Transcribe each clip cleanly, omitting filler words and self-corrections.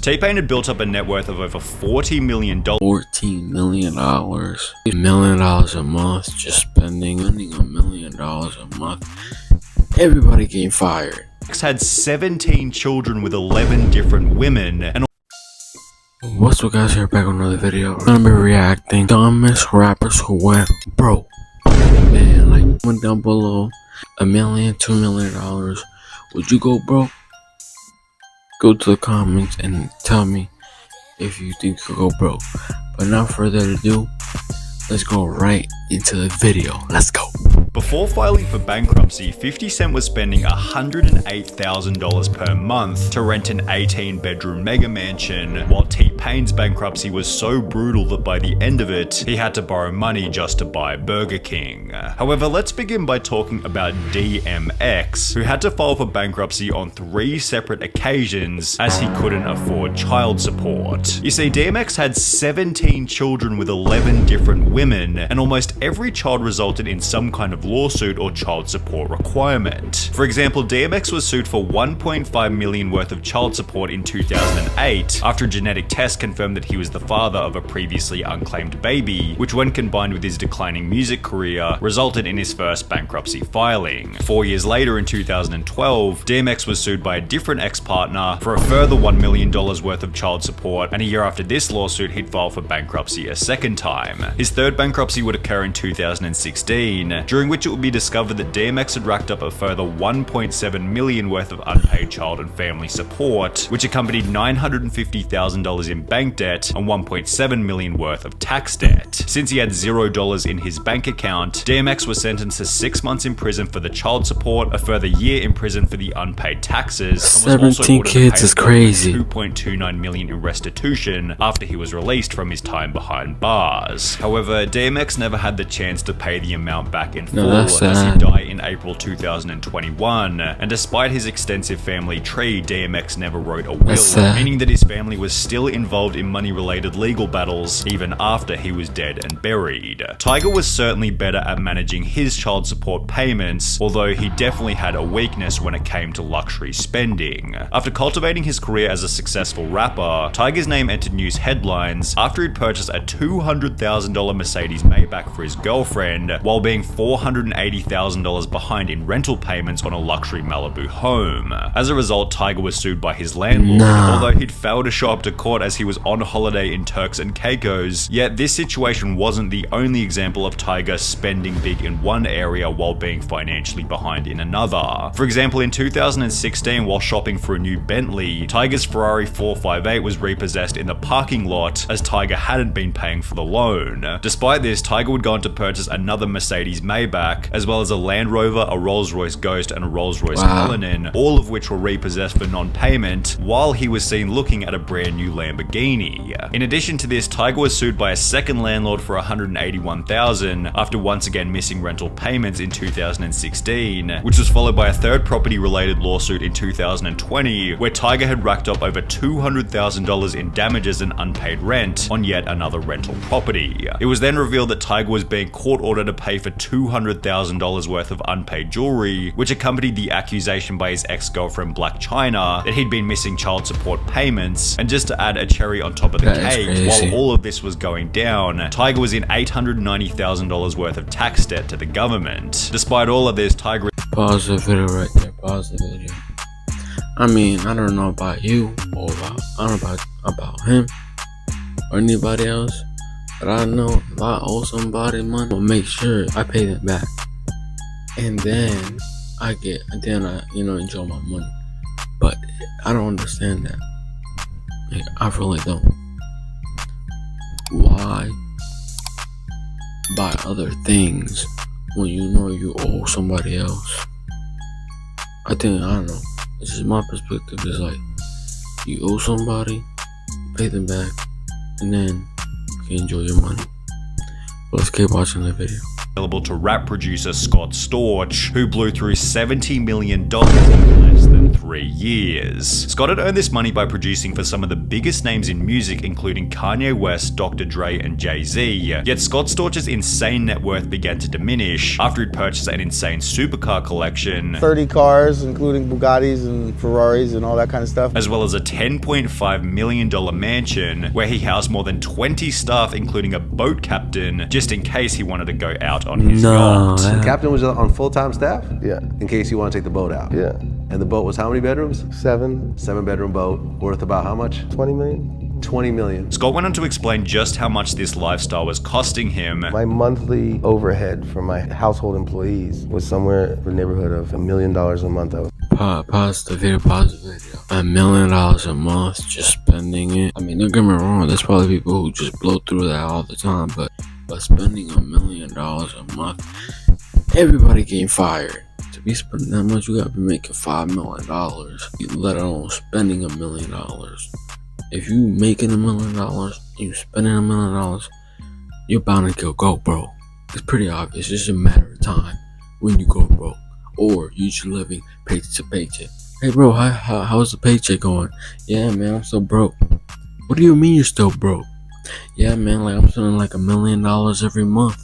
T-Pain had built up a net worth of over $40 million. $14 million. $1 million a month, just spending $1 million a month. Everybody getting fired. Had 17 children with 11 different women, and what's up, guys? Here back on another video. I'm gonna be reacting dumbest rappers who went broke. Man, like, went down below $1 million, $2 million. Would you go broke? Go to the comments and tell me if you think you go broke. But not further ado, let's go right into the video. Let's go. Before filing for bankruptcy, 50 Cent was spending $108,000 per month to rent an 18-bedroom mega mansion, while T-Pain's bankruptcy was so brutal that by the end of it, he had to borrow money just to buy Burger King. However, let's begin by talking about DMX, who had to file for bankruptcy on 3 separate occasions as he couldn't afford child support. You see, DMX had 17 children with 11 different women, and almost every child resulted in some kind of lawsuit or child support requirement. For example, DMX was sued for $1.5 million worth of child support in 2008 after a genetic test confirmed that he was the father of a previously unclaimed baby, which when combined with his declining music career resulted in his first bankruptcy filing. 4 years later, in 2012, DMX was sued by a different ex-partner for a further $1 million worth of child support, and a year after this lawsuit, he'd file for bankruptcy a second time. His third bankruptcy would occur in 2016, during which it would be discovered that DMX had racked up a further $1.7 million worth of unpaid child and family support, which accompanied $950,000 in bank debt and $1.7 million worth of tax debt. Since he had $0 in his bank account, DMX was sentenced to 6 months in prison for the child support, a further year in prison for the unpaid taxes, and was also 17 ordered kids to is pay crazy. $2.29 million in restitution after he was released from his time behind bars. However, DMX never had the chance to pay the amount back in full, as he died in April 2021, and despite his extensive family tree, DMX never wrote a will, meaning that his family was still involved in money-related legal battles even after he was dead and buried. Tyga was certainly better at managing his child support payments, although he definitely had a weakness when it came to luxury spending. After cultivating his career as a successful rapper, Tyga's name entered news headlines after he'd purchased a $200,000 Mercedes Maybach for his girlfriend, while being $480,000 behind in rental payments on a luxury Malibu home. As a result, Tyga was sued by his landlord, although he'd failed to show up to court as he was on holiday in Turks and Caicos. Yet this situation wasn't the only example of Tyga spending big in one area while being financially behind in another. For example, in 2016, while shopping for a new Bentley, Tyga's Ferrari 458 was repossessed in the parking lot as Tyga hadn't been paying for the loan. Despite this, Tyga would go on to purchase another Mercedes Maybach, as well as a Land Rover, a Rolls-Royce Ghost, and a Rolls-Royce Cullinan, all of which were repossessed for non-payment, while he was seen looking at a brand new Lamborghini. In addition to this, Tyga was sued by a second landlord for $181,000 after once again missing rental payments in 2016, which was followed by a third property-related lawsuit in 2020, where Tyga had racked up over $200,000 in damages and unpaid rent on yet another rental property. It was then revealed that Tyga was being court-ordered to pay for $200,000 worth of unpaid jewelry, which accompanied the accusation by his ex-girlfriend Black China that he'd been missing child support payments. And just to add a cherry on top of the cake, while all of this was going down, Tyga was in $890,000 worth of tax debt to the government. Despite all of this, Tyga... Pause the video right there. Pause the video. I mean, I don't know about you or I don't know about him or anybody else, but I know if I owe somebody money, I'll make sure I pay them back, and then I enjoy my money. But I don't understand that. Like, I really don't. Why buy other things when you know you owe somebody else? I don't know. This is my perspective. It's like, you owe somebody, pay them back, and then you can enjoy your money. But let's keep watching the video. Available to rap producer Scott Storch, who blew through $70 million in less than than 3 years. Scott had earned this money by producing for some of the biggest names in music, including Kanye West, Dr. Dre, and Jay-Z. Yet Scott Storch's insane net worth began to diminish after he'd purchased an insane supercar collection, 30 cars, including Bugattis and Ferraris and all that kind of stuff, as well as a $10.5 million mansion where he housed more than 20 staff, including a boat captain, just in case he wanted to go out on his yacht. The captain was on full-time staff? Yeah. In case you want to take the boat out? Yeah. And the boat was how many bedrooms? 7. 7-bedroom boat, worth about how much? 20 million. 20 million. Scott went on to explain just how much this lifestyle was costing him. My monthly overhead for my household employees was somewhere in the neighborhood of $1 million a month. Pause the video. $1 million a month, just spending it. I mean, don't get me wrong, there's probably people who just blow through that all the time, but spending $1 million a month, everybody getting fired. To be spending that much, you gotta be making $5 million, let alone spending $1 million. If you making $1 million, you spending $1 million, you're bound to go broke. It's pretty obvious. It's just a matter of time when you go broke, or you just living paycheck to paycheck. Hey bro, how's the paycheck going? Yeah man, I'm still broke. What do you mean you're still broke? Yeah man, like I'm spending like $1 million every month.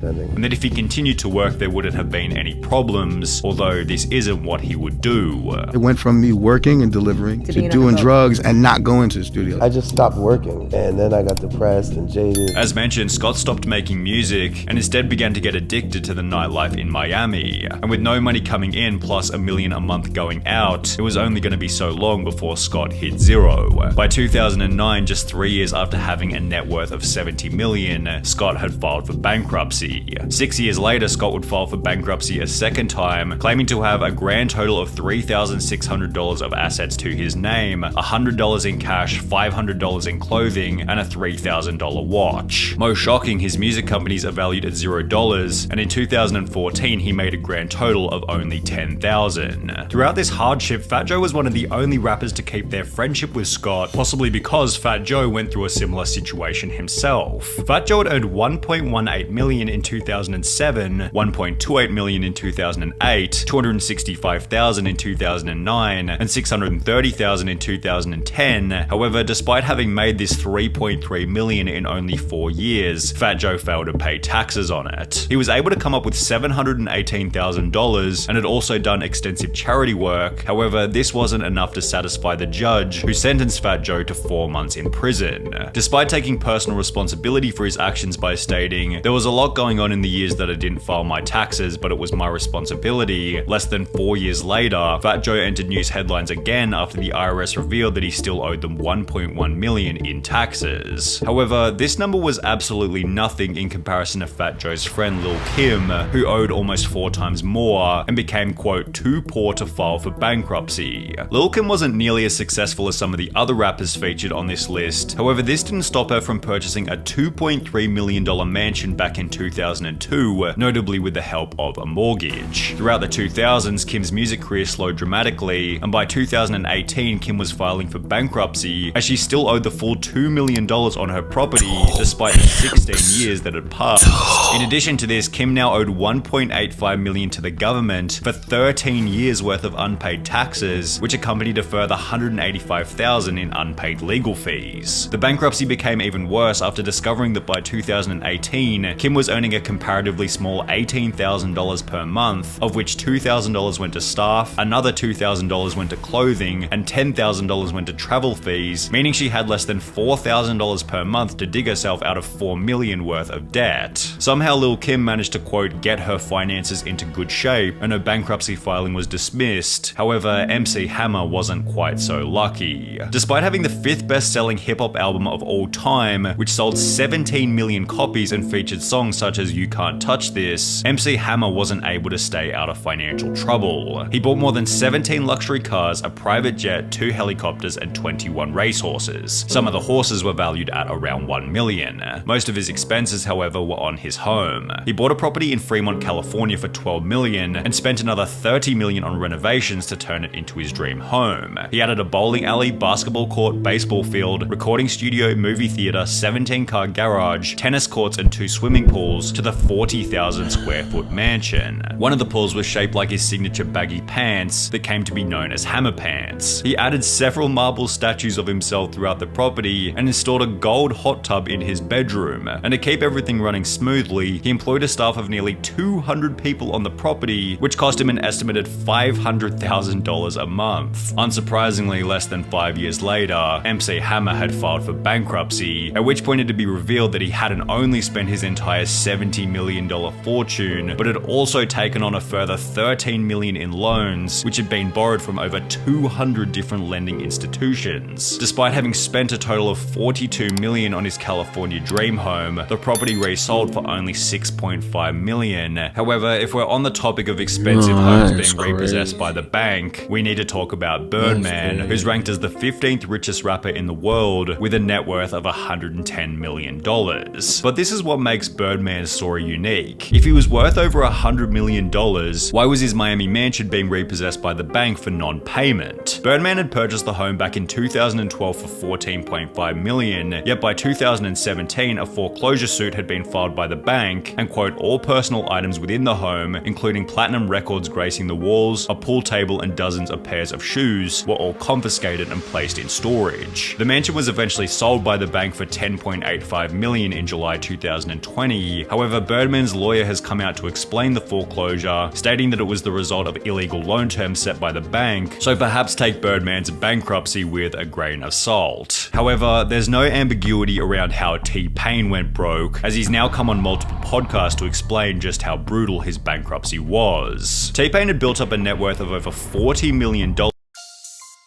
And that if he continued to work, there wouldn't have been any problems, although this isn't what he would do. It went from me working and delivering to doing drugs and not going to the studio. I just stopped working, and then I got depressed and jaded. As mentioned, Scott stopped making music and instead began to get addicted to the nightlife in Miami. And with no money coming in plus $1 million a month going out, it was only going to be so long before Scott hit zero. By 2009, just 3 years after having a net worth of $70 million, Scott had filed for bankruptcy. 6 years later, Scott would file for bankruptcy a second time, claiming to have a grand total of $3,600 of assets to his name, $100 in cash, $500 in clothing, and a $3,000 watch. Most shocking, his music companies are valued at $0, and in 2014 he made a grand total of only $10,000. Throughout this hardship, Fat Joe was one of the only rappers to keep their friendship with Scott, possibly because Fat Joe went through a similar situation himself. Fat Joe had earned $1.18 million in 2007, $1.28 million in 2008, $265,000 in 2009, and $630,000 in 2010. However, despite having made this $3.3 million in only 4 years, Fat Joe failed to pay taxes on it. He was able to come up with $718,000 and had also done extensive charity work. However, this wasn't enough to satisfy the judge, who sentenced Fat Joe to 4 months in prison. Despite taking personal responsibility for his actions by stating, "There was a lot going on in the years that I didn't file my taxes, but it was my responsibility," less than 4 years later, Fat Joe entered news headlines again after the IRS revealed that he still owed them $1.1 million in taxes. However, this number was absolutely nothing in comparison to Fat Joe's friend Lil Kim, who owed almost 4 times more and became, quote, too poor to file for bankruptcy. Lil Kim wasn't nearly as successful as some of the other rappers featured on this list. However, this didn't stop her from purchasing a $2.3 million mansion back in 2002, notably with the help of a mortgage. Throughout the 2000s, Kim's music career slowed dramatically, and by 2018, Kim was filing for bankruptcy as she still owed the full $2 million on her property, despite the 16 years that had passed. In addition to this, Kim now owed $1.85 million to the government for 13 years worth of unpaid taxes, which accompanied a further $185,000 in unpaid legal fees. The bankruptcy became even worse after discovering that by 2018, Kim was earning a comparatively small $18,000 per month, of which $2,000 went to staff, another $2,000 went to clothing, and $10,000 went to travel fees, meaning she had less than $4,000 per month to dig herself out of $4 million worth of debt. Somehow Lil Kim managed to, quote, get her finances into good shape, and her bankruptcy filing was dismissed. However, MC Hammer wasn't quite so lucky. Despite having the 5th best-selling hip-hop album of all time, which sold 17 million copies and featured songs such as You Can't Touch This, MC Hammer wasn't able to stay out of financial trouble. He bought more than 17 luxury cars, a private jet, 2 helicopters, and 21 racehorses. Some of the horses were valued at around $1 million. Most of his expenses, however, were on his home. He bought a property in Fremont, California for $12 million and spent another $30 million on renovations to turn it into his dream home. He added a bowling alley, basketball court, baseball field, recording studio, movie theater, 17-car garage, tennis courts, and 2 swimming pools to the 40,000 square foot mansion. One of the pools was shaped like his signature baggy pants that came to be known as hammer pants. He added several marble statues of himself throughout the property and installed a gold hot tub in his bedroom. And to keep everything running smoothly, he employed a staff of nearly 200 people on the property, which cost him an estimated $500,000 a month. Unsurprisingly, less than 5 years later, MC Hammer had filed for bankruptcy, at which point it would be revealed that he hadn't only spent his entire $70 million fortune, but had also taken on a further $13 million in loans, which had been borrowed from over 200 different lending institutions. Despite having spent a total of $42 million on his California dream home, the property resold for only $6.5 million. However, if we're on the topic of expensive homes being repossessed by the bank, we need to talk about Birdman, who's ranked as the 15th richest rapper in the world with a net worth of $110 million. But this is what makes Birdman's story unique. If he was worth over $100 million, why was his Miami mansion being repossessed by the bank for non-payment? Birdman had purchased the home back in 2012 for $14.5 million, yet by 2017 a foreclosure suit had been filed by the bank, and quote, all personal items within the home, including platinum records gracing the walls, a pool table, and dozens of pairs of shoes, were all confiscated and placed in storage. The mansion was eventually sold by the bank for $10.85 million in July 2020. However, Birdman's lawyer has come out to explain the foreclosure, stating that it was the result of illegal loan terms set by the bank, so perhaps take Birdman's bankruptcy with a grain of salt. However, there's no ambiguity around how T-Pain went broke, as he's now come on multiple podcasts to explain just how brutal his bankruptcy was. T-Pain had built up a net worth of over $40 million.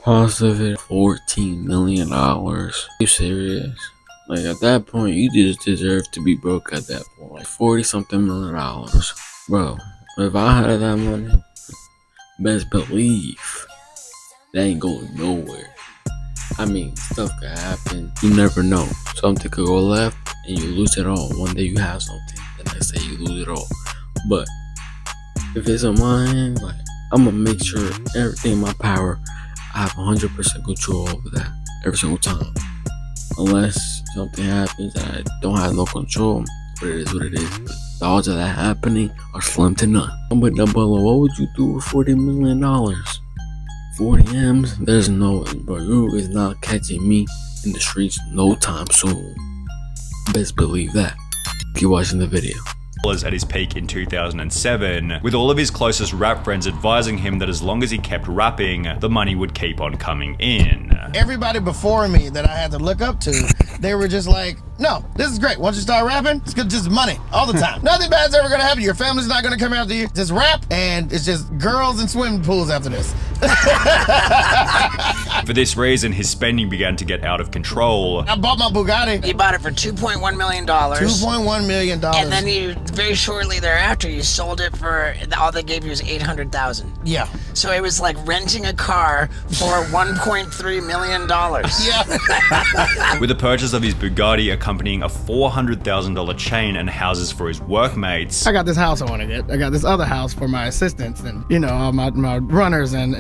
Positive $14 million. You serious? Like at that point, you just deserve to be broke at that point. Like $40-something million. Bro, if I had that money, best believe that ain't going nowhere. I mean, stuff could happen. You never know. Something could go left and you lose it all. One day you have something, the next day you lose it all. But if it's on mine, like I'm gonna make sure everything in my power, I have 100% control over that every single time. Unless something happens that I don't have no control, but it is what it is. But the odds of that happening are slim to none. But down below, what would you do with $40 million? 40 M's? There's no way, bro. You is not catching me in the streets no time soon. Best believe that. Keep watching the video. At his peak in 2007, with all of his closest rap friends advising him that as long as he kept rapping, the money would keep on coming in. Everybody before me that I had to look up to, they were just like, no, this is great. Once you start rapping, it's just money all the time. Nothing bad's ever gonna happen. Your family's not gonna come after you. Just rap, and it's just girls and swimming pools after this. For this reason, his spending began to get out of control. I bought my Bugatti. He bought it for $2.1 million. $2.1 million. And then you, very shortly thereafter, you sold it for, all they gave you was $800,000. Yeah. So it was like renting a car for $1.3 million. Yeah. With the purchase of his Bugatti accompanying a $400,000 chain and houses for his workmates. I got this house I want to get. I got this other house for my assistants and, you know, all my runners and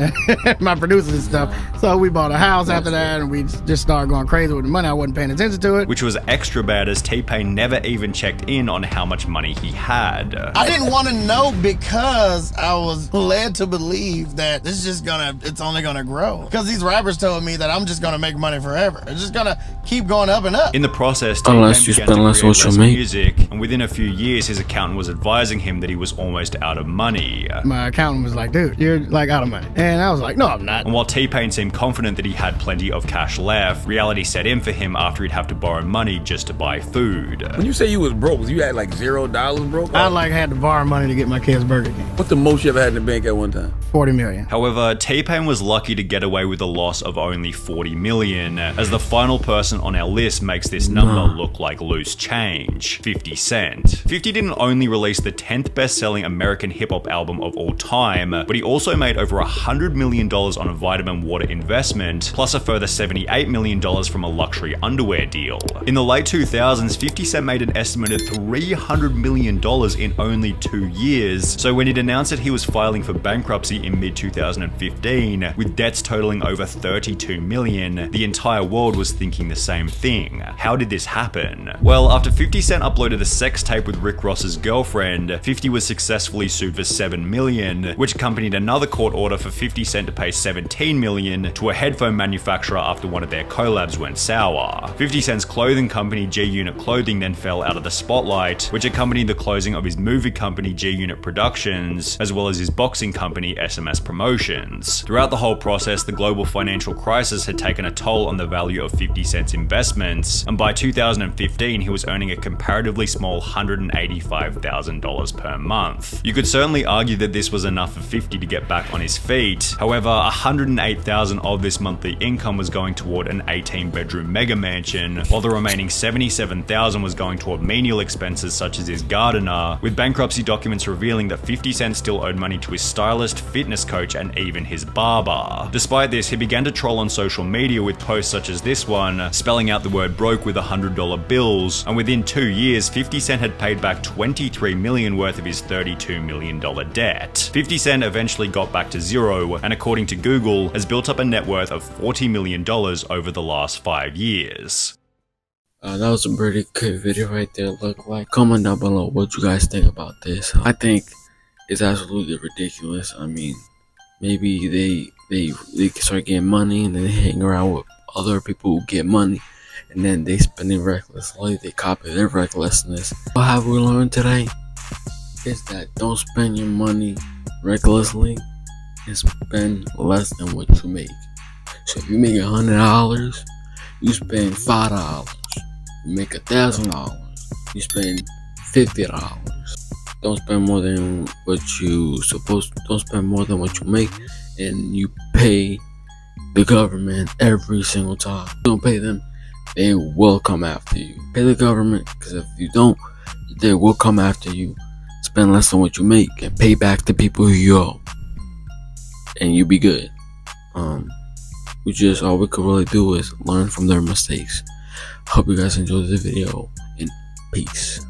my producers and stuff. So we bought a house after that, and we just started going crazy with the money. I wasn't paying attention to it. Which was extra bad, as T-Pain never even checked in on how much money he had. I didn't want to know because I was led to believe that this is just it's only gonna grow. Because these rappers told me that I'm just gonna make money forever. It's just gonna keep going up and up. In the process, T-Pain began to create less music, and within a few years, his accountant was advising him that he was almost out of money. My accountant was like, dude, you're like out of money. And I was like, no, I'm not. And while T-Pain seemed confident that he had plenty of cash left, reality set in for him after he'd have to borrow money just to buy food. When you say you was broke, you had like $0 broke? I had to borrow money to get my kids Burger King. What's the most you ever had in the bank at one time? 40 million. However, T-Pain was lucky to get away with a loss of only 40 million, as the final person on our list makes this number look like loose change, 50 Cent. 50 didn't only release the 10th best-selling American hip-hop album of all time, but he also made over $100 million on a vitamin water investment investment, plus a further $78 million from a luxury underwear deal. In the late 2000s, 50 Cent made an estimated $300 million in only 2 years, so when he'd announced that he was filing for bankruptcy in mid-2015, with debts totaling over $32 million, the entire world was thinking the same thing. How did this happen? Well, after 50 Cent uploaded a sex tape with Rick Ross's girlfriend, 50 was successfully sued for $7 million, which accompanied another court order for 50 Cent to pay $17 million to a headphone manufacturer after one of their collabs went sour. 50 Cent's clothing company G-Unit Clothing then fell out of the spotlight, which accompanied the closing of his movie company G-Unit Productions, as well as his boxing company SMS Promotions. Throughout the whole process, the global financial crisis had taken a toll on the value of 50 Cent's investments, and by 2015 he was earning a comparatively small $185,000 per month. You could certainly argue that this was enough for 50 to get back on his feet. However, $108,000 of this monthly income was going toward an 18-bedroom mega mansion, while the remaining $77,000 was going toward menial expenses such as his gardener, with bankruptcy documents revealing that 50 Cent still owed money to his stylist, fitness coach, and even his barber. Despite this, he began to troll on social media with posts such as this one, spelling out the word broke with $100 bills, and within 2 years, 50 Cent had paid back $23 million worth of his $32 million debt. 50 Cent eventually got back to zero, and according to Google, has built up a net worth of $40 million over the last 5 years. That was a pretty good video right there. Look like. Comment down below what you guys think about this. I think it's absolutely ridiculous. I mean, maybe they start getting money and then they hang around with other people who get money and then they spend it recklessly. They copy their recklessness. What have we learned today? Is that don't spend your money recklessly and spend less than what you make. So if you make $100, you spend $5. You make $1,000, you spend $50. Don't spend more than what you supposed to. Don't spend more than what you make, and you pay the government every single time. Don't pay them, they will come after you. Pay the government, because if you don't, they will come after you. Spend less than what you make and pay back the people who you owe, and you be good. All we could really do is learn from their mistakes. Hope you guys enjoyed the video, and peace.